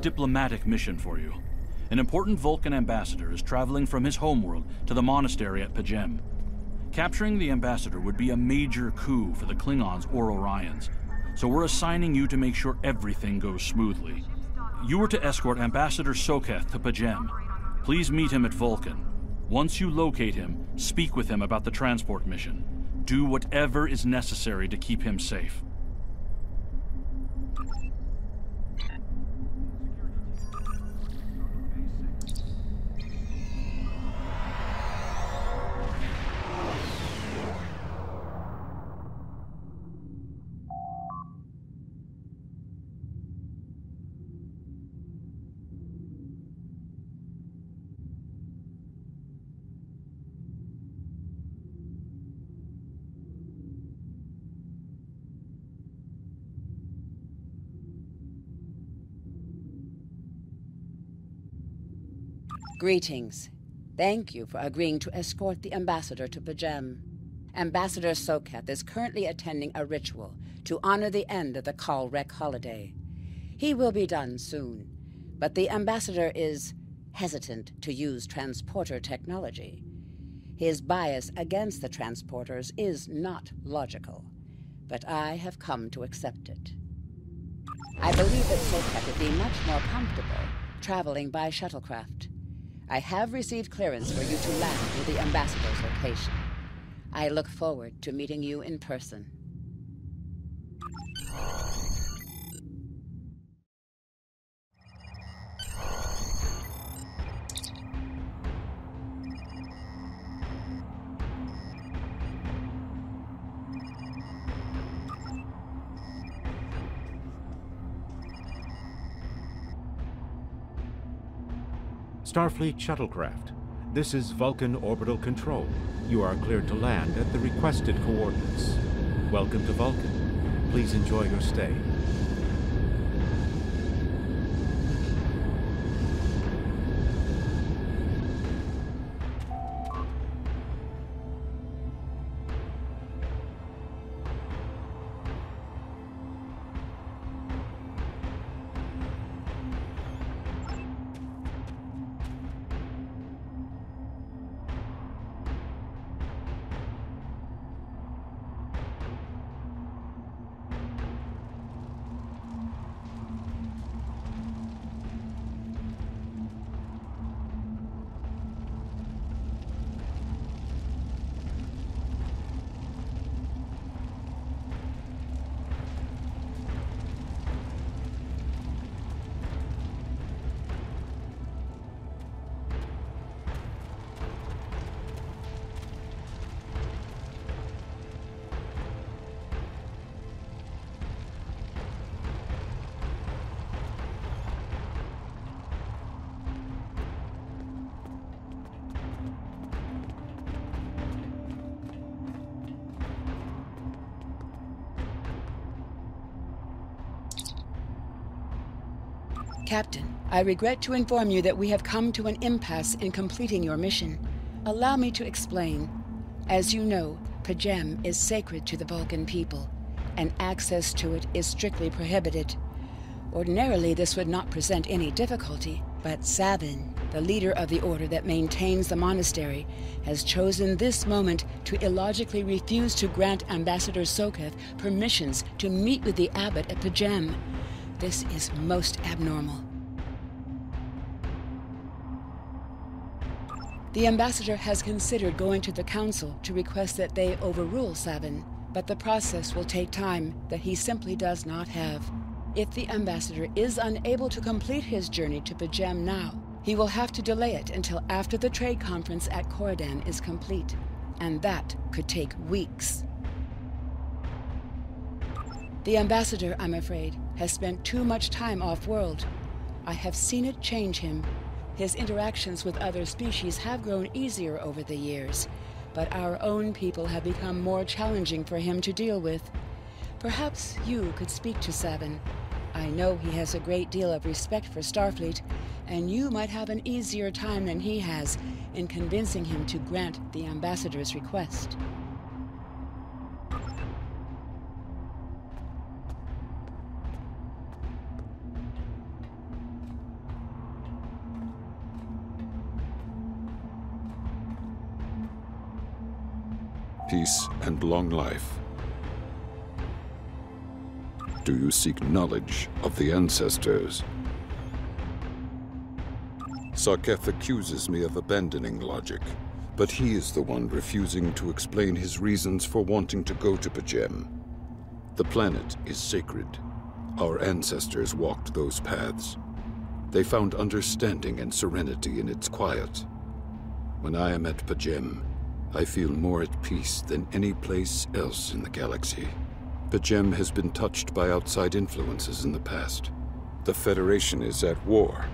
diplomatic mission for you. An important Vulcan ambassador is traveling from his homeworld to the monastery at Pajem. Capturing the ambassador would be a major coup for the Klingons or Orions, so we're assigning you to make sure everything goes smoothly. You are to escort Ambassador Soketh to Pajem. Please meet him at Vulcan. Once you locate him, speak with him about the transport mission. Do whatever is necessary to keep him safe. Greetings. Thank you for agreeing to escort the ambassador to Pajem. Ambassador Soketh is currently attending a ritual to honor the end of the Kalrek holiday. He will be done soon, but the ambassador is hesitant to use transporter technology. His bias against the transporters is not logical, but I have come to accept it. I believe that Soketh would be much more comfortable traveling by shuttlecraft. I have received clearance for you to land near the ambassador's location. I look forward to meeting you in person. Starfleet shuttlecraft. This is Vulcan Orbital Control. You are cleared to land at the requested coordinates. Welcome to Vulcan. Please enjoy your stay. Captain, I regret to inform you that we have come to an impasse in completing your mission. Allow me to explain. As you know, Pajem is sacred to the Vulcan people, and access to it is strictly prohibited. Ordinarily, this would not present any difficulty, but Savin, the leader of the order that maintains the monastery, has chosen this moment to illogically refuse to grant Ambassador Soketh permissions to meet with the abbot at Pajem. This is most abnormal. The ambassador has considered going to the council to request that they overrule Savin, but the process will take time that he simply does not have. If the ambassador is unable to complete his journey to Pajem now, he will have to delay it until after the trade conference at Corodan is complete, and that could take weeks. The ambassador, I'm afraid, has spent too much time off-world. I have seen it change him. His interactions with other species have grown easier over the years, but our own people have become more challenging for him to deal with. Perhaps you could speak to Savin. I know he has a great deal of respect for Starfleet, and you might have an easier time than he has in convincing him to grant the ambassador's request. peace, and long life. Do you seek knowledge of the ancestors? Sarketh accuses me of abandoning logic, but he is the one refusing to explain his reasons for wanting to go to Pajem. The planet is sacred. Our ancestors walked those paths. They found understanding and serenity in its quiet. When I am at Pajem, I feel more at peace than any place else in the galaxy. Pajem has been touched by outside influences in the past. The Federation is at war.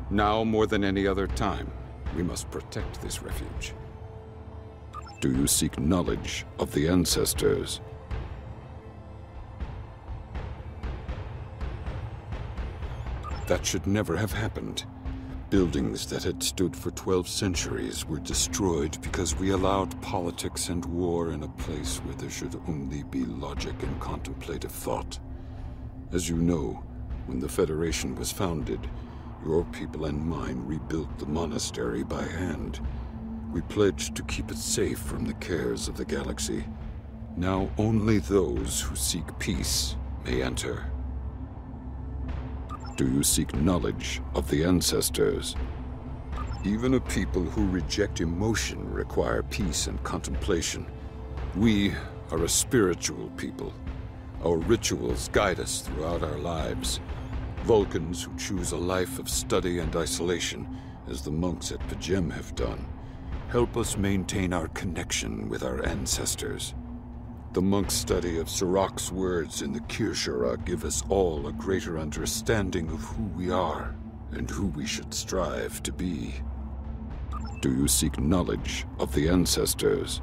Now more than any other time, we must protect this refuge. Do you seek knowledge of the ancestors? That should never have happened. Buildings that had stood for 12 centuries were destroyed because we allowed politics and war in a place where there should only be logic and contemplative thought. As you know, when the Federation was founded, your people and mine rebuilt the monastery by hand. We pledged to keep it safe from the cares of the galaxy. Now only those who seek peace may enter. Do you seek knowledge of the ancestors? Even a people who reject emotion require peace and contemplation. We are a spiritual people. Our rituals guide us throughout our lives. Vulcans who choose a life of study and isolation, as the monks at Pajem have done, help us maintain our connection with our ancestors. The monk's study of Sirach's words in the Talizorah give us all a greater understanding of who we are and who we should strive to be. Do you seek knowledge of the ancestors?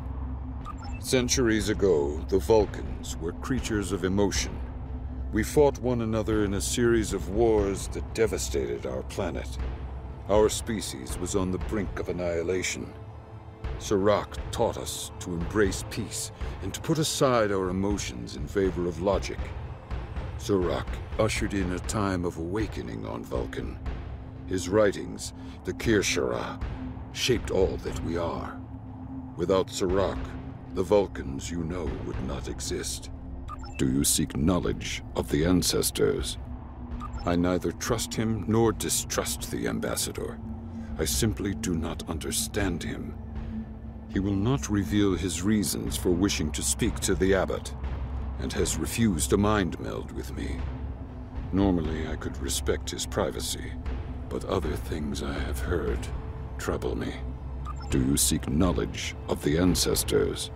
Centuries ago, the Vulcans were creatures of emotion. We fought one another in a series of wars that devastated our planet. Our species was on the brink of annihilation. Sirach taught us to embrace peace and to put aside our emotions in favor of logic. Sirach ushered in a time of awakening on Vulcan. His writings, the Talizorah, shaped all that we are. Without Sirach, the Vulcans you know would not exist. Do you seek knowledge of the ancestors? I neither trust him nor distrust the ambassador. I simply do not understand him. He will not reveal his reasons for wishing to speak to the abbot, and has refused a mind meld with me. Normally I could respect his privacy, but other things I have heard trouble me. Do you seek knowledge of the ancestors?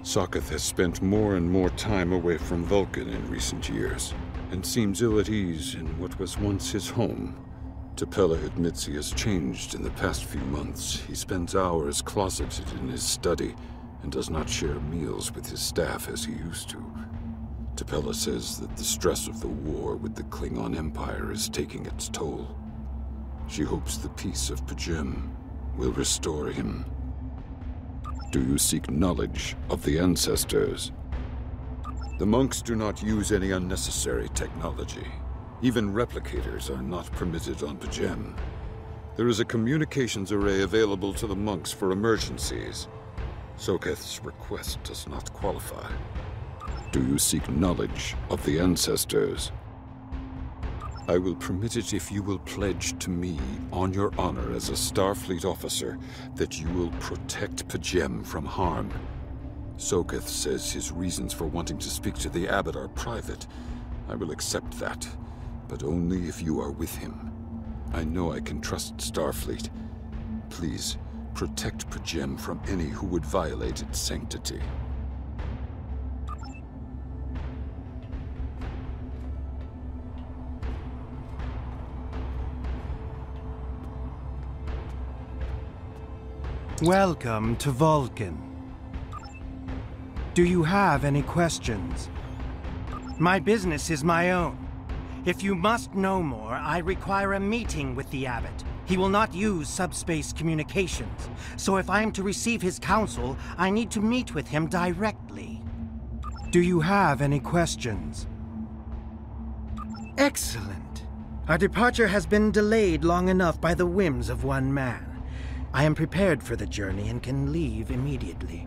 Sarketh has spent more and more time away from Vulcan in recent years, and seems ill at ease in what was once his home. T'Pela admits he has changed in the past few months. He spends hours closeted in his study, and does not share meals with his staff as he used to. T'Pela says that the stress of the war with the Klingon Empire is taking its toll. She hopes the peace of Pajem will restore him. Do you seek knowledge of the ancestors? The monks do not use any unnecessary technology. Even replicators are not permitted on Pajem. There is a communications array available to the monks for emergencies. Sarketh's request does not qualify. Do you seek knowledge of the ancestors? I will permit it if you will pledge to me, on your honor as a Starfleet officer, that you will protect Pajem from harm. Sarketh says his reasons for wanting to speak to the abbot are private. I will accept that, but only if you are with him. I know I can trust Starfleet. Please, protect Pajem from any who would violate its sanctity. Welcome to Vulcan. Do you have any questions? My business is my own. If you must know more, I require a meeting with the abbot. He will not use subspace communications, so if I am to receive his counsel, I need to meet with him directly. Do you have any questions? Excellent. Our departure has been delayed long enough by the whims of one man. I am prepared for the journey and can leave immediately.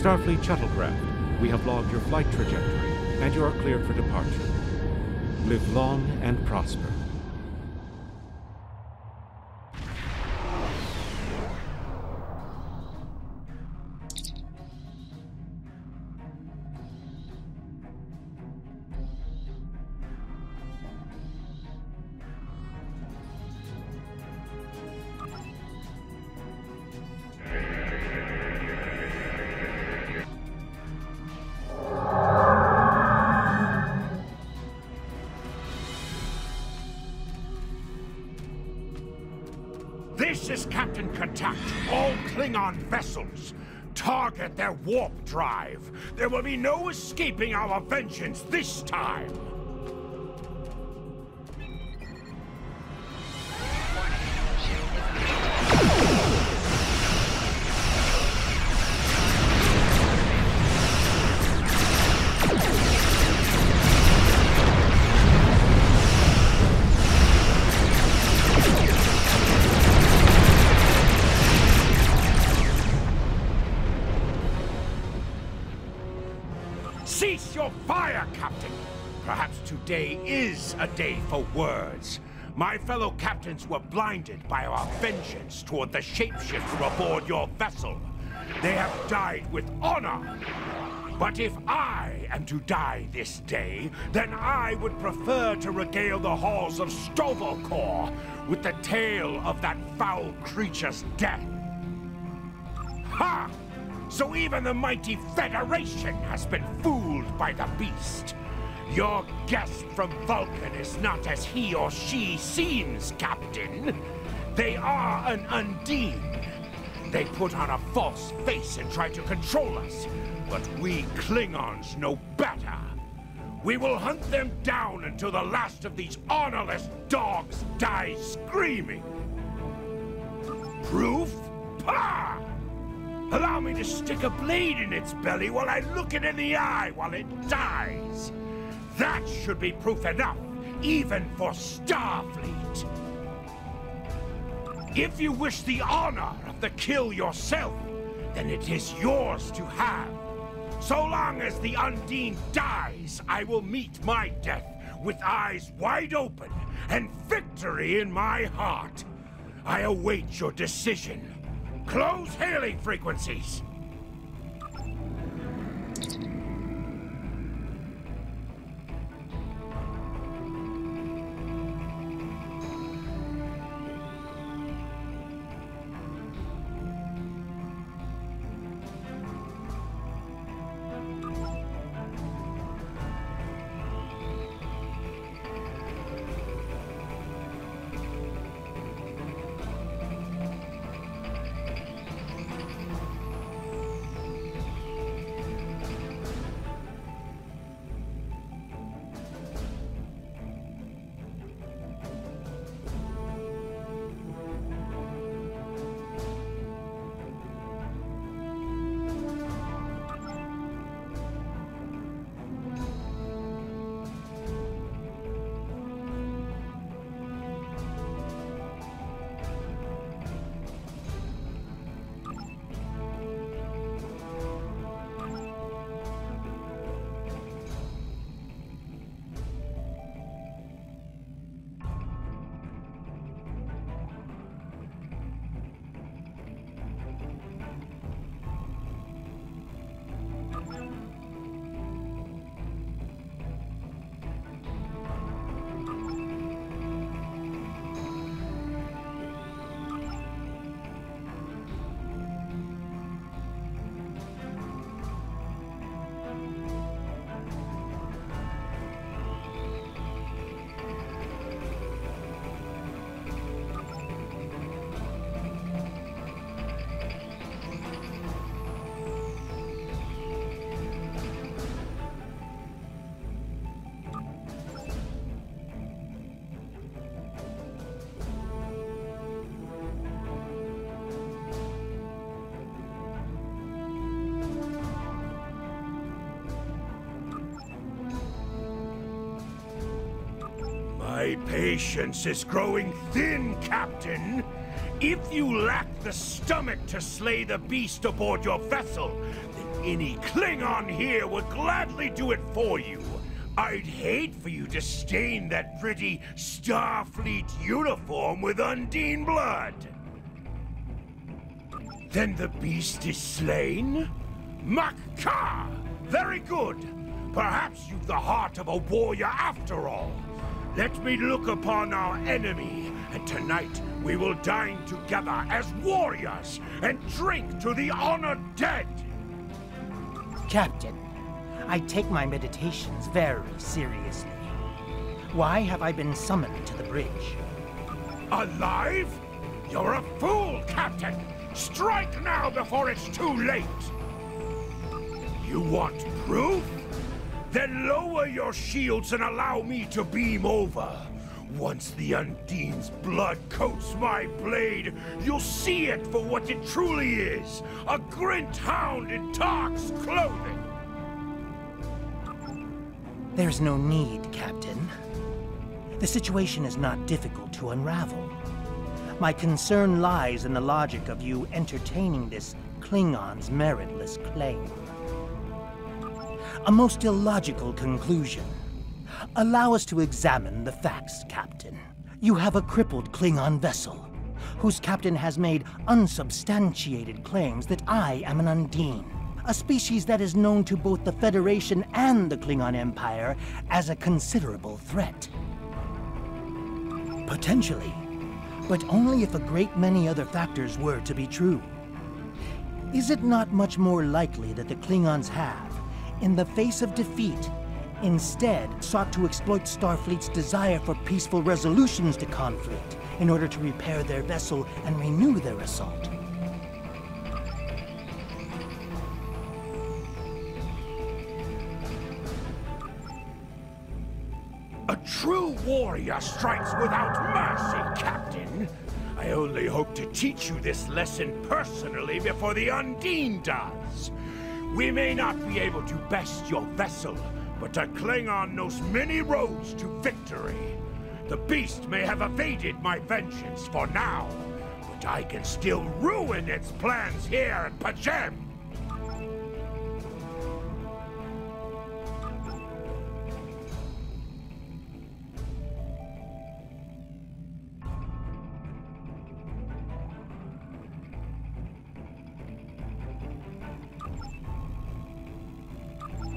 Starfleet shuttlecraft, we have logged your flight trajectory, and you are cleared for departure. Live long and prosper. This is Captain Katak. All Klingon vessels, target their warp drive. There will be no escaping our vengeance this time. Cease your fire, Captain! Perhaps today is a day for words. My fellow captains were blinded by our vengeance toward the shapeshifter aboard your vessel. They have died with honor. But if I am to die this day, then I would prefer to regale the halls of Sto with the tale of that foul creature's death. Ha! So even the mighty Federation has been fooled by the beast. Your guest from Vulcan is not as he or she seems, Captain. They are an Undine. They put on a false face and try to control us, but we Klingons know better. We will hunt them down until the last of these honorless dogs dies screaming. Proof? Pah! Allow me to stick a blade in its belly while I look it in the eye while it dies. That should be proof enough, even for Starfleet. If you wish the honor of the kill yourself, then it is yours to have. So long as the Undine dies, I will meet my death with eyes wide open and victory in my heart. I await your decision. Close hailing frequencies! My patience is growing thin, Captain. If you lack the stomach to slay the beast aboard your vessel, then any Klingon here would gladly do it for you. I'd hate for you to stain that pretty Starfleet uniform with Undine blood. Then the beast is slain? Makka! Very good. Perhaps you've the heart of a warrior after all. Let me look upon our enemy, and tonight we will dine together as warriors and drink to the honored dead. Captain, I take my meditations very seriously. Why have I been summoned to the bridge? Alive? You're a fool, Captain! Strike now before it's too late! You want proof? Then lower your shields and allow me to beam over. Once the Undine's blood coats my blade, you'll see it for what it truly is. A Grint hound in Tark's clothing. There's no need, Captain. The situation is not difficult to unravel. My concern lies in the logic of you entertaining this Klingon's meritless claim. A most illogical conclusion. Allow us to examine the facts, Captain. You have a crippled Klingon vessel, whose captain has made unsubstantiated claims that I am an Undine, a species that is known to both the Federation and the Klingon Empire as a considerable threat. Potentially, but only if a great many other factors were to be true. Is it not much more likely that the Klingons have, in the face of defeat, instead sought to exploit Starfleet's desire for peaceful resolutions to conflict in order to repair their vessel and renew their assault? A true warrior strikes without mercy, Captain. I only hope to teach you this lesson personally before the Undine does. We may not be able to best your vessel, but a Klingon knows many roads to victory. The beast may have evaded my vengeance for now, but I can still ruin its plans here at Pajem.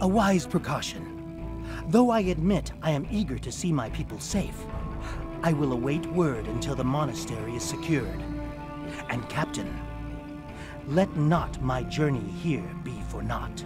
A wise precaution. Though I admit I am eager to see my people safe, I will await word until the monastery is secured. And Captain, let not my journey here be for naught.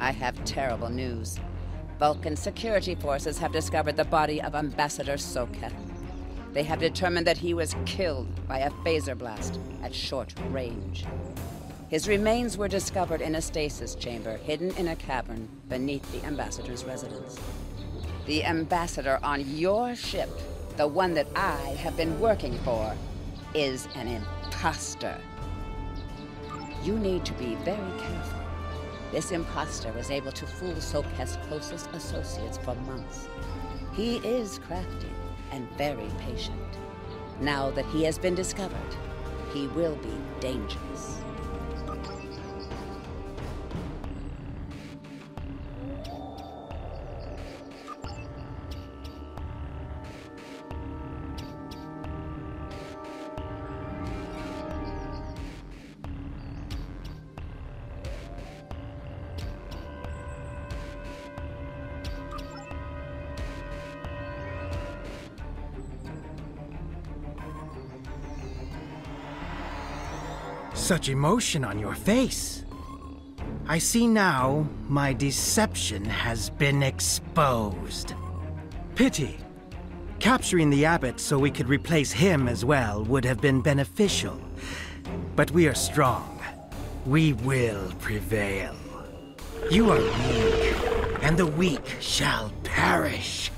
I have terrible news. Vulcan security forces have discovered the body of Ambassador Soketh. They have determined that he was killed by a phaser blast at short range. His remains were discovered in a stasis chamber hidden in a cavern beneath the Ambassador's residence. The Ambassador on your ship, the one that I have been working for, is an imposter. You need to be very careful. This imposter was able to fool Soketh's closest associates for months. He is crafty and very patient. Now that he has been discovered, he will be dangerous. Such emotion on your face. I see now my deception has been exposed. Pity. Capturing the abbot so we could replace him as well would have been beneficial. But we are strong. We will prevail. You are weak, and the weak shall perish.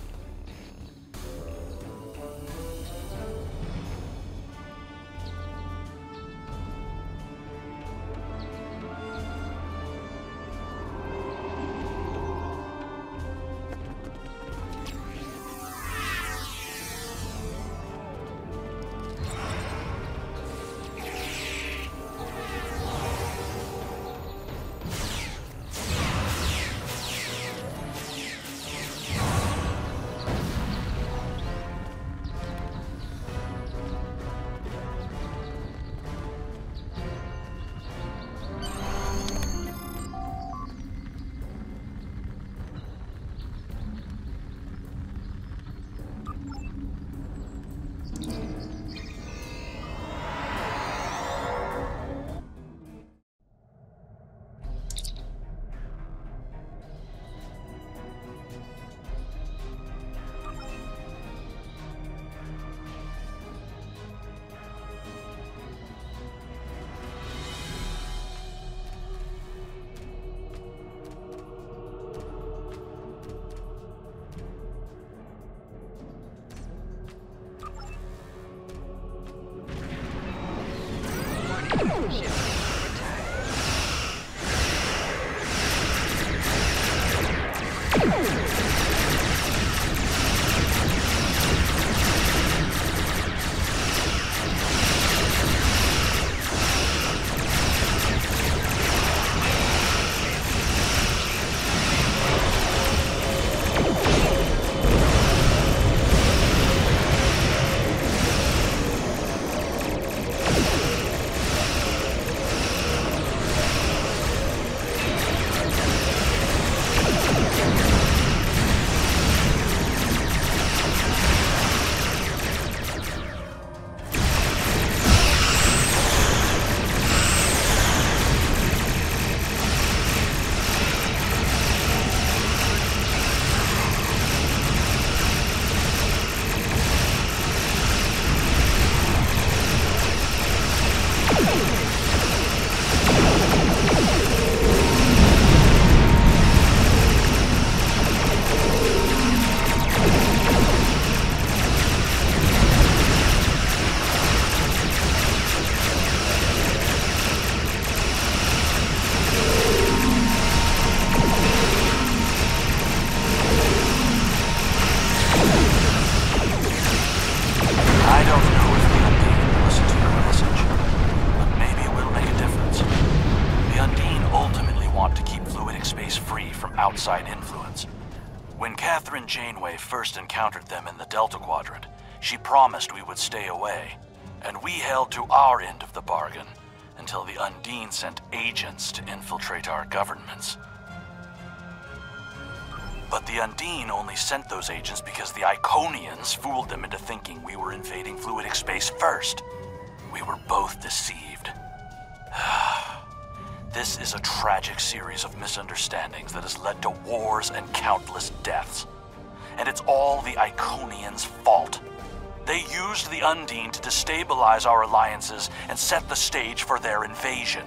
First encountered them in the Delta Quadrant, she promised we would stay away, and we held to our end of the bargain until the Undine sent agents to infiltrate our governments. But the Undine only sent those agents because the Iconians fooled them into thinking we were invading fluidic space first. We were both deceived. This is a tragic series of misunderstandings that has led to wars and countless deaths. And it's all the Iconians' fault. They used the Undine to destabilize our alliances and set the stage for their invasion.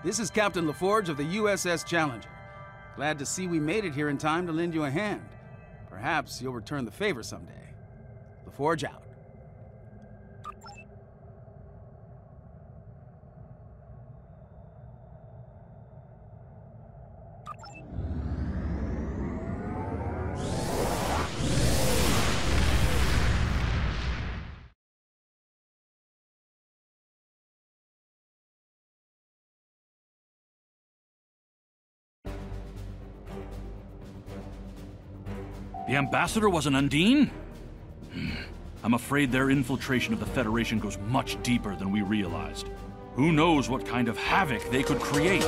This is Captain LaForge of the USS Challenger. Glad to see we made it here in time to lend you a hand. Perhaps you'll return the favor someday. LaForge out. The Ambassador was an Undine? I'm afraid their infiltration of the Federation goes much deeper than we realized. Who knows what kind of havoc they could create?